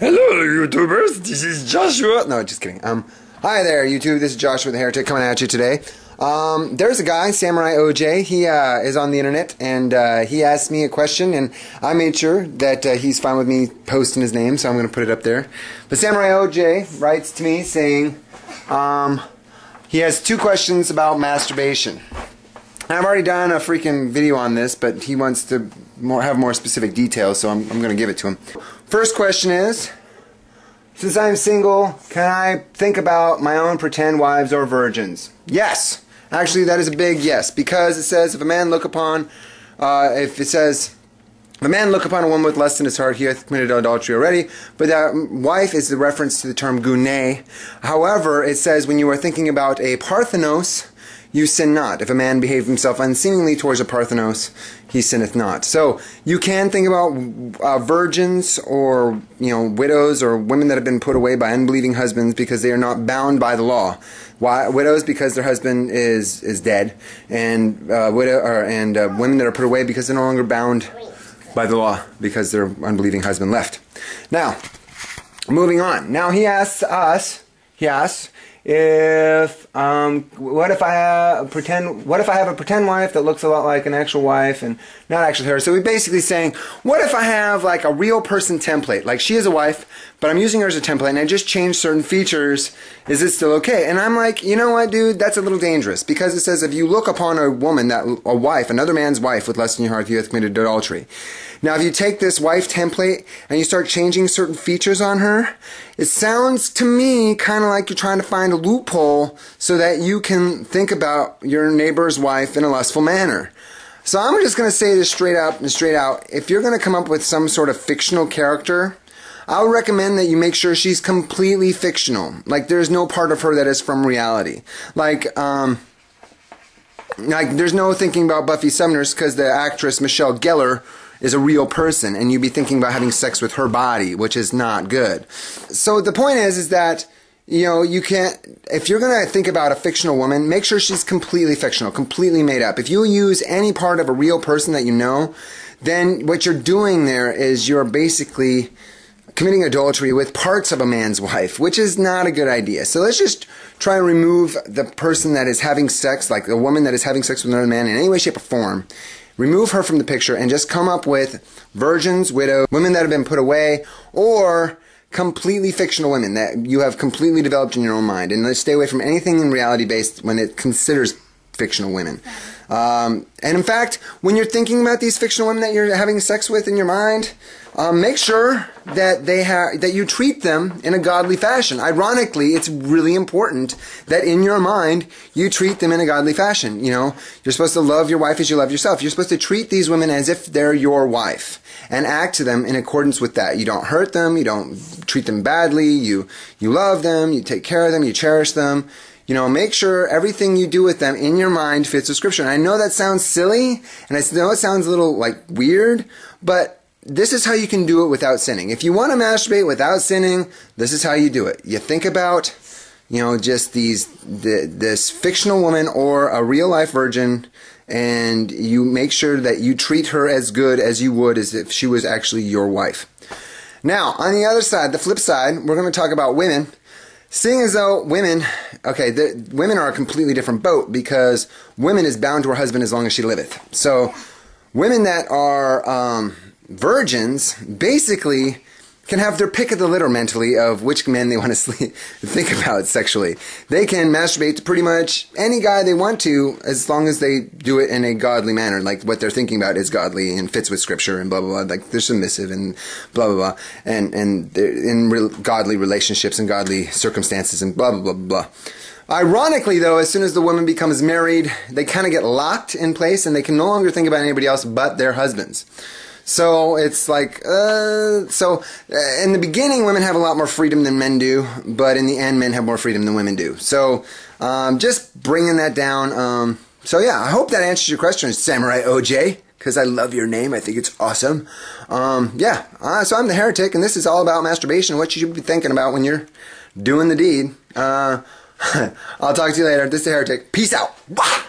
Hello, YouTubers. This is Joshua. No, just kidding. Hi there, YouTube. This is Joshua the Heretic coming at you today. There's a guy, samuraioj. He is on the internet, and he asked me a question, and I made sure that he's fine with me posting his name, so I'm going to put it up there. But samuraioj writes to me saying he has 2 questions about masturbation. I've already done a freaking video on this, but he wants to have more specific details, so I'm going to give it to him. First question is, since I'm single, can I think about my own pretend wives or virgins? Yes. Actually, that is a big yes, because it says, if a man look upon a woman with lust in his heart, he hath committed adultery already. But that wife is the reference to the term gune. However, it says when you are thinking about a parthenos, you sin not. If a man behave himself unseemingly towards a parthenos, he sinneth not. So you can think about virgins or widows or women that have been put away by unbelieving husbands because they are not bound by the law. Why? Widows because their husband is dead, and women that are put away because they're no longer bound by the law because their unbelieving husband left. Now, moving on. Now he asks us. If what if I have a pretend wife that looks a lot like an actual wife and not actually her? So we're basically saying, what if I have like a real person template, like she is a wife, but I'm using her as a template and I just changed certain features, is it still okay? And I'm like, you know what, dude, that's a little dangerous, because it says if you look upon a woman, another man's wife with lust in your heart, you have committed adultery. Now if you take this wife template and you start changing certain features on her, it sounds to me kind of like you're trying to find a loophole so that you can think about your neighbor's wife in a lustful manner. So I'm just going to say this straight out. If you're going to come up with some sort of fictional character, I would recommend that you make sure she's completely fictional. Like there's no part of her that is from reality. Like there's no thinking about Buffy Sumners because the actress Michelle Gellar is a real person, and you'd be thinking about having sex with her body, which is not good. So the point is that you can't, if you're going to think about a fictional woman, make sure she's completely fictional, completely made up. If you use any part of a real person that you know, then what you're doing there is you're basically committing adultery with parts of a man's wife, which is not a good idea. So let's just try and remove the person that is having sex, like a woman that is having sex with another man in any way, shape, or form. Remove her from the picture and just come up with virgins, widows, women that have been put away, or completely fictional women that you have completely developed in your own mind. And let's stay away from anything in reality based when it considers fictional women. And in fact, when you're thinking about these fictional women that you're having sex with in your mind, make sure that that you treat them in a godly fashion. Ironically, it's really important that in your mind you treat them in a godly fashion. You're supposed to love your wife as you love yourself. You're supposed to treat these women as if they're your wife and act to them in accordance with that. You don't hurt them. You don't treat them badly. You love them. You take care of them. You cherish them. Make sure everything you do with them in your mind fits the scripture. And I know that sounds silly, and I know it sounds a little weird, but this is how you can do it without sinning. If you want to masturbate without sinning, this is how you do it. You think about, just this fictional woman or a real life virgin, and you make sure that you treat her as good as you would as if she was actually your wife. Now, on the other side, the flip side, we're going to talk about women. Seeing as though women are a completely different boat, because women is bound to her husband as long as she liveth. So women that are virgins basically can have their pick of the litter mentally of which men they want to think about sexually. They can masturbate to pretty much any guy they want to, as long as they do it in a godly manner, like what they're thinking about is godly and fits with scripture and blah blah blah, like they're submissive and blah blah blah, and they're in godly relationships and godly circumstances and blah blah blah blah. Ironically though, as soon as the woman becomes married, they kind of get locked in place and they can no longer think about anybody else but their husbands. So it's like, in the beginning, women have a lot more freedom than men do, but in the end, men have more freedom than women do. So, just bringing that down. So yeah, I hope that answers your question, samuraioj, because I love your name. I think it's awesome. So I'm the Heretic, and this is all about masturbation, what you should be thinking about when you're doing the deed. I'll talk to you later. This is the Heretic. Peace out. Bye.